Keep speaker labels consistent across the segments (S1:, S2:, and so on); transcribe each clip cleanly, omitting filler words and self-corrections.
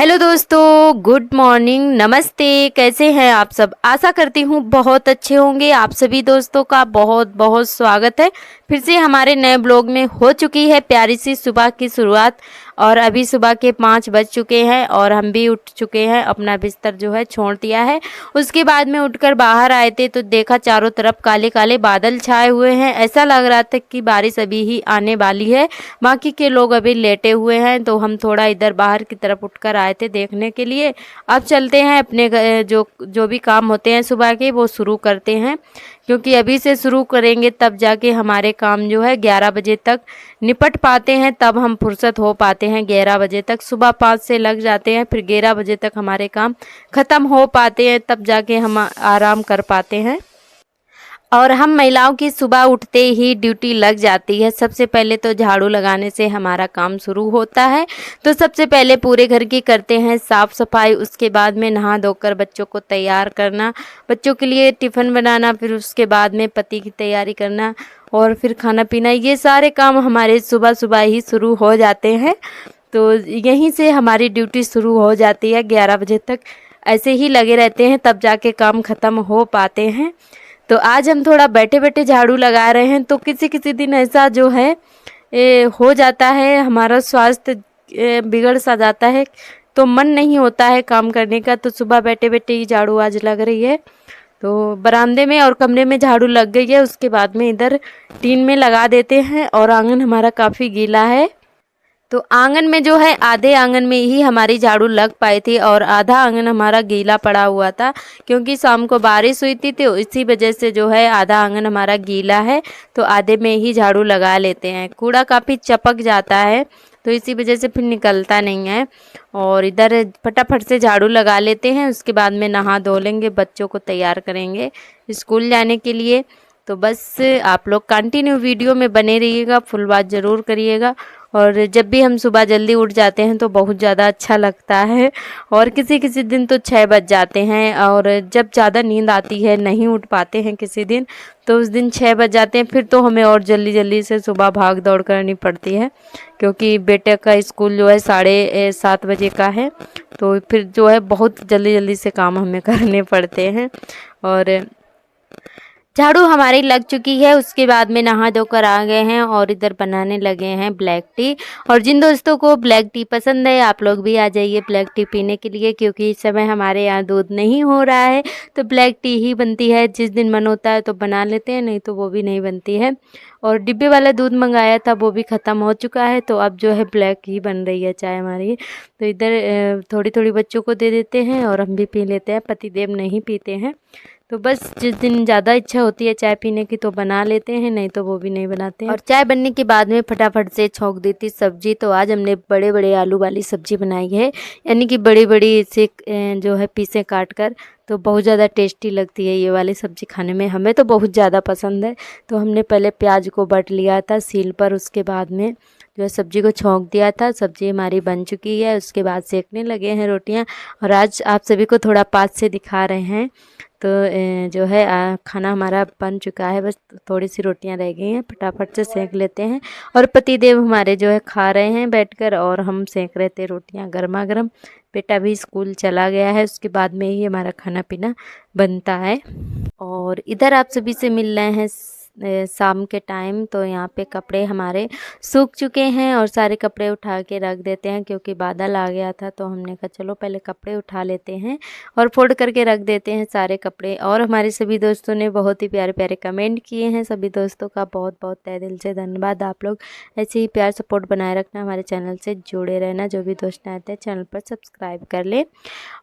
S1: Hello दोस्तों, good morning, नमस्ते। कैसे हैं आप सब? आशा करती हूँ बहुत अच्छे होंगे। आप सभी दोस्तों का बहुत बहुत स्वागत है फिर से हमारे नए ब्लॉग में। हो चुकी है प्यारी सी सुबह की शुरुआत और अभी सुबह के 5 बज चुके हैं और हम भी उठ चुके हैं। अपना बिस्तर जो है छोड़ दिया है। उसके बाद में उठकर बाहर आए थे तो देखा चारों तरफ काले काले बादल छाए हुए हैं। ऐसा लग रहा था कि बारिश अभी ही आने वाली है। बाकी के लोग अभी लेटे हुए हैं तो हम थोड़ा इधर बाहर की तरफ उठकर आए थे देखने के लिए। अब चलते हैं अपने जो जो भी काम होते हैं सुबह के वो शुरू करते हैं, क्योंकि अभी से शुरू करेंगे तब जाके हमारे काम जो है 11 बजे तक निपट पाते हैं। तब हम फुर्सत हो पाते हैं 11 बजे तक। सुबह 5 से लग जाते हैं, फिर 11 बजे तक हमारे काम ख़त्म हो पाते हैं, तब जाके हम आराम कर पाते हैं। और हम महिलाओं की सुबह उठते ही ड्यूटी लग जाती है। सबसे पहले तो झाड़ू लगाने से हमारा काम शुरू होता है। तो सबसे पहले पूरे घर की करते हैं साफ़ सफाई। उसके बाद में नहा धोकर बच्चों को तैयार करना, बच्चों के लिए टिफ़िन बनाना, फिर उसके बाद में पति की तैयारी करना और फिर खाना पीना। ये सारे काम हमारे सुबह सुबह ही शुरू हो जाते हैं। तो यहीं से हमारी ड्यूटी शुरू हो जाती है 11 बजे तक। ऐसे ही लगे रहते हैं तब जाके काम ख़त्म हो पाते हैं। तो आज हम थोड़ा बैठे बैठे झाड़ू लगा रहे हैं। तो किसी किसी दिन ऐसा जो है हो जाता है, हमारा स्वास्थ्य बिगड़ सा जाता है तो मन नहीं होता है काम करने का। तो सुबह बैठे बैठे ही झाड़ू आज लग रही है। तो बरामदे में और कमरे में झाड़ू लग गई है। उसके बाद में इधर टीन में लगा देते हैं। और आंगन हमारा काफ़ी गीला है तो आंगन में जो है आधे आंगन में ही हमारी झाड़ू लग पाई थी और आधा आंगन हमारा गीला पड़ा हुआ था, क्योंकि शाम को बारिश हुई थी तो इसी वजह से जो है आधा आंगन हमारा गीला है। तो आधे में ही झाड़ू लगा लेते हैं। कूड़ा काफ़ी चपक जाता है तो इसी वजह से फिर निकलता नहीं है। और इधर फटाफट से झाड़ू लगा लेते हैं। उसके बाद में नहा धो लेंगे, बच्चों को तैयार करेंगे स्कूल जाने के लिए। तो बस आप लोग कंटिन्यू वीडियो में बने रहिएगा, फुल बात ज़रूर करिएगा। और जब भी हम सुबह जल्दी उठ जाते हैं तो बहुत ज़्यादा अच्छा लगता है। और किसी किसी दिन तो 6 बज जाते हैं और जब ज़्यादा नींद आती है, नहीं उठ पाते हैं किसी दिन, तो उस दिन 6 बज जाते हैं। फिर तो हमें और जल्दी जल्दी से सुबह भाग दौड़ करनी पड़ती है, क्योंकि बेटे का स्कूल जो है 7:30 बजे का है। तो फिर जो है बहुत जल्दी जल्दी से काम हमें करने पड़ते हैं। और झाड़ू हमारी लग चुकी है। उसके बाद में नहा धोकर आ गए हैं और इधर बनाने लगे हैं ब्लैक टी। और जिन दोस्तों को ब्लैक टी पसंद है आप लोग भी आ जाइए ब्लैक टी पीने के लिए, क्योंकि इस समय हमारे यहाँ दूध नहीं हो रहा है तो ब्लैक टी ही बनती है। जिस दिन मन होता है तो बना लेते हैं, नहीं तो वो भी नहीं बनती है। और डिब्बे वाला दूध मंगाया था वो भी ख़त्म हो चुका है, तो अब जो है ब्लैक ही बन रही है चाय हमारी। तो इधर थोड़ी थोड़ी बच्चों को दे देते हैं और हम भी पी लेते हैं। पतिदेव नहीं पीते हैं, तो बस जिस दिन ज़्यादा इच्छा होती है चाय पीने की तो बना लेते हैं, नहीं तो वो भी नहीं बनाते हैं। और चाय बनने के बाद में फटाफट से छौंक दी थी सब्जी। तो आज हमने बड़े बड़े आलू वाली सब्जी बनाई है, यानी कि बड़ी बड़ी से जो है पीसें काट कर। तो बहुत ज़्यादा टेस्टी लगती है ये वाली सब्ज़ी खाने में, हमें तो बहुत ज़्यादा पसंद है। तो हमने पहले प्याज को बट लिया था सील पर, उसके बाद में जो है सब्ज़ी को छौंक दिया था। सब्ज़ी हमारी बन चुकी है, उसके बाद सेकने लगे हैं रोटियां। और आज आप सभी को थोड़ा पास से दिखा रहे हैं। तो जो है खाना हमारा बन चुका है, बस थोड़ी सी रोटियां रह गई हैं, फटाफट से सेक लेते हैं। और पतिदेव हमारे जो है खा रहे हैं बैठकर और हम सेक रहे थे रोटियां गर्मा गर्म। बेटा भी स्कूल चला गया है, उसके बाद में ही हमारा खाना पीना बनता है। और इधर आप सभी से मिल रहे हैं शाम के टाइम। तो यहाँ पे कपड़े हमारे सूख चुके हैं और सारे कपड़े उठा के रख देते हैं, क्योंकि बादल आ गया था तो हमने कहा चलो पहले कपड़े उठा लेते हैं और फोल्ड करके रख देते हैं सारे कपड़े। और हमारे सभी दोस्तों ने बहुत ही प्यारे प्यारे कमेंट किए हैं। सभी दोस्तों का बहुत बहुत तहे दिल से धन्यवाद। आप लोग ऐसे ही प्यार सपोर्ट बनाए रखना, हमारे चैनल से जुड़े रहना। जो भी दोस्त आए थे चैनल पर सब्सक्राइब कर ले।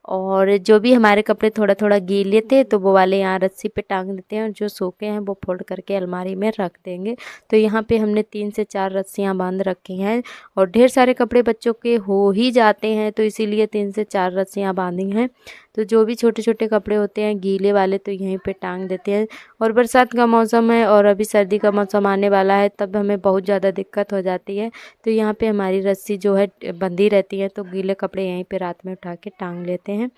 S1: और जो भी हमारे कपड़े थोड़ा थोड़ा गीले थे तो वो वाले यहाँ रस्सी पे टांग देते हैं और जो सूखे हैं वो फोल्ड करके अलमारी में रख देंगे। तो यहाँ पे हमने 3 से 4 रस्सियाँ बांध रखी हैं और ढेर सारे कपड़े बच्चों के हो ही जाते हैं, तो इसीलिए 3 से 4 रस्सियाँ बांधी हैं। तो जो भी छोटे छोटे कपड़े होते हैं गीले वाले तो यहीं पे टांग देते हैं। और बरसात का मौसम है और अभी सर्दी का मौसम आने वाला है, तब हमें बहुत ज़्यादा दिक्कत हो जाती है। तो यहाँ पे हमारी रस्सी जो है बंधी रहती है, तो गीले कपड़े यहीं पे रात में उठा के टांग लेते हैं।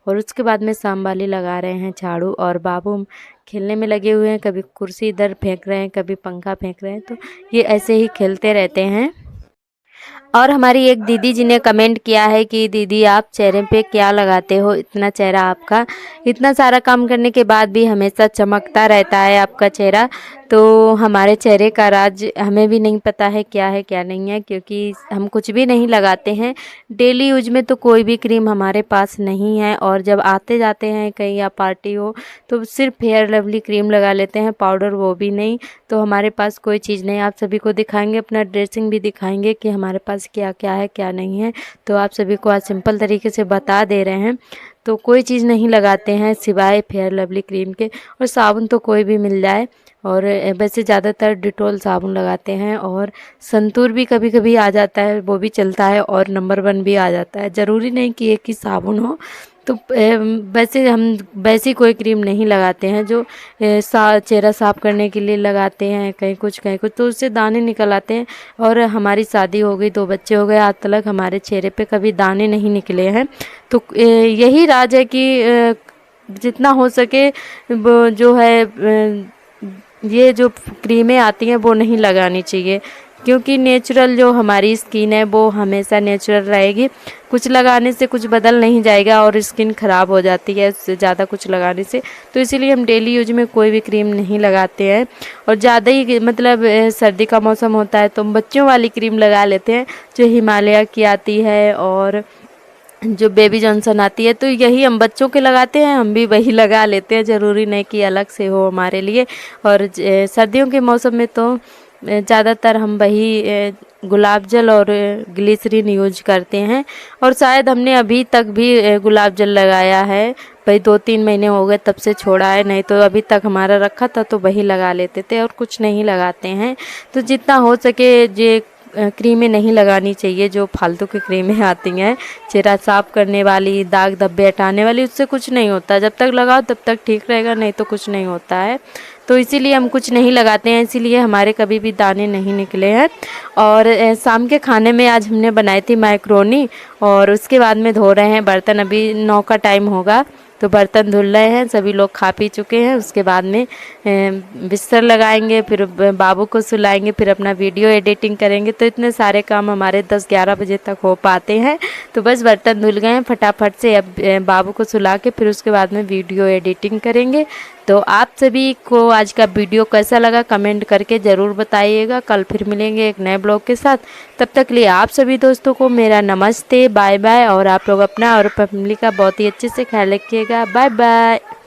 S1: और उसके बाद में शाम वाली लगा रहे हैं झाड़ू। और बाबू खेलने में लगे हुए हैं, कभी कुर्सी इधर फेंक रहे हैं, कभी पंखा फेंक रहे हैं, तो ये ऐसे ही खेलते रहते हैं। और हमारी एक दीदी जी ने कमेंट किया है कि दीदी आप चेहरे पे क्या लगाते हो, इतना चेहरा आपका इतना सारा काम करने के बाद भी हमेशा चमकता रहता है आपका चेहरा। तो हमारे चेहरे का राज हमें भी नहीं पता है क्या नहीं है, क्योंकि हम कुछ भी नहीं लगाते हैं। डेली यूज में तो कोई भी क्रीम हमारे पास नहीं है, और जब आते जाते हैं कहीं या पार्टी हो तो सिर्फ फेयर लवली क्रीम लगा लेते हैं, पाउडर वो भी नहीं। तो हमारे पास कोई चीज़ नहीं। आप सभी को दिखाएंगे, अपना ड्रेसिंग भी दिखाएंगे कि हमारे पास क्या क्या है क्या नहीं है। तो आप सभी को आज सिंपल तरीके से बता दे रहे हैं। तो कोई चीज़ नहीं लगाते हैं सिवाय फेयर लवली क्रीम के, और साबुन तो कोई भी मिल जाए, और वैसे ज़्यादातर डिटॉल साबुन लगाते हैं, और संतूर भी कभी कभी आ जाता है, वो भी चलता है, और नंबर 1 भी आ जाता है। ज़रूरी नहीं कि एक ही साबुन हो। तो वैसे हम वैसी कोई क्रीम नहीं लगाते हैं जो चेहरा साफ करने के लिए लगाते हैं, कहीं कुछ तो उससे दाने निकल आते हैं। और हमारी शादी हो गई, 2 बच्चे हो गए, आज तक हमारे चेहरे पे कभी दाने नहीं निकले हैं। तो यही राज है कि जितना हो सके वो जो है ये जो क्रीमें आती हैं वो नहीं लगानी चाहिए, क्योंकि नेचुरल जो हमारी स्किन है वो हमेशा नेचुरल रहेगी। कुछ लगाने से कुछ बदल नहीं जाएगा, और स्किन ख़राब हो जाती है उससे ज़्यादा कुछ लगाने से। तो इसीलिए हम डेली यूज में कोई भी क्रीम नहीं लगाते हैं। और ज़्यादा ही मतलब सर्दी का मौसम होता है तो हम बच्चों वाली क्रीम लगा लेते हैं, जो हिमालय की आती है और जो बेबी जॉनसन आती है। तो यही हम बच्चों के लगाते हैं, हम भी वही लगा लेते हैं, ज़रूरी नहीं कि अलग से हो हमारे लिए। और सर्दियों के मौसम में तो ज़्यादातर हम वही गुलाब जल और ग्लिसरीन यूज करते हैं। और शायद हमने अभी तक भी गुलाब जल लगाया है, भाई 2-3 महीने हो गए तब से छोड़ा है, नहीं तो अभी तक हमारा रखा था तो वही लगा लेते थे, और कुछ नहीं लगाते हैं। तो जितना हो सके ये क्रीमें नहीं लगानी चाहिए, जो फालतू की क्रीमें आती हैं चेहरा साफ करने वाली, दाग धब्बे हटाने वाली, उससे कुछ नहीं होता। जब तक लगाओ तब तक ठीक रहेगा, नहीं तो कुछ नहीं होता है। तो इसीलिए हम कुछ नहीं लगाते हैं, इसीलिए हमारे कभी भी दाने नहीं निकले हैं। और शाम के खाने में आज हमने बनाई थी मैक्रोनी, और उसके बाद में धो रहे हैं बर्तन। अभी 9 का टाइम होगा तो बर्तन धुल रहे हैं, सभी लोग खा पी चुके हैं। उसके बाद में बिस्तर लगाएंगे, फिर बाबू को सुलाएंगे, फिर अपना वीडियो एडिटिंग करेंगे। तो इतने सारे काम हमारे 10-11 बजे तक हो पाते हैं। तो बस बर्तन धुल गए हैं फटाफट से, अब बाबू को सुला के फिर उसके बाद में वीडियो एडिटिंग करेंगे। तो आप सभी को आज का वीडियो कैसा लगा कमेंट करके ज़रूर बताइएगा। कल फिर मिलेंगे एक नए ब्लॉग के साथ। तब तक के लिए आप सभी दोस्तों को मेरा नमस्ते, बाय बाय। और आप लोग अपना और फैमिली का बहुत ही अच्छे से ख्याल रखिएगा। Bye bye.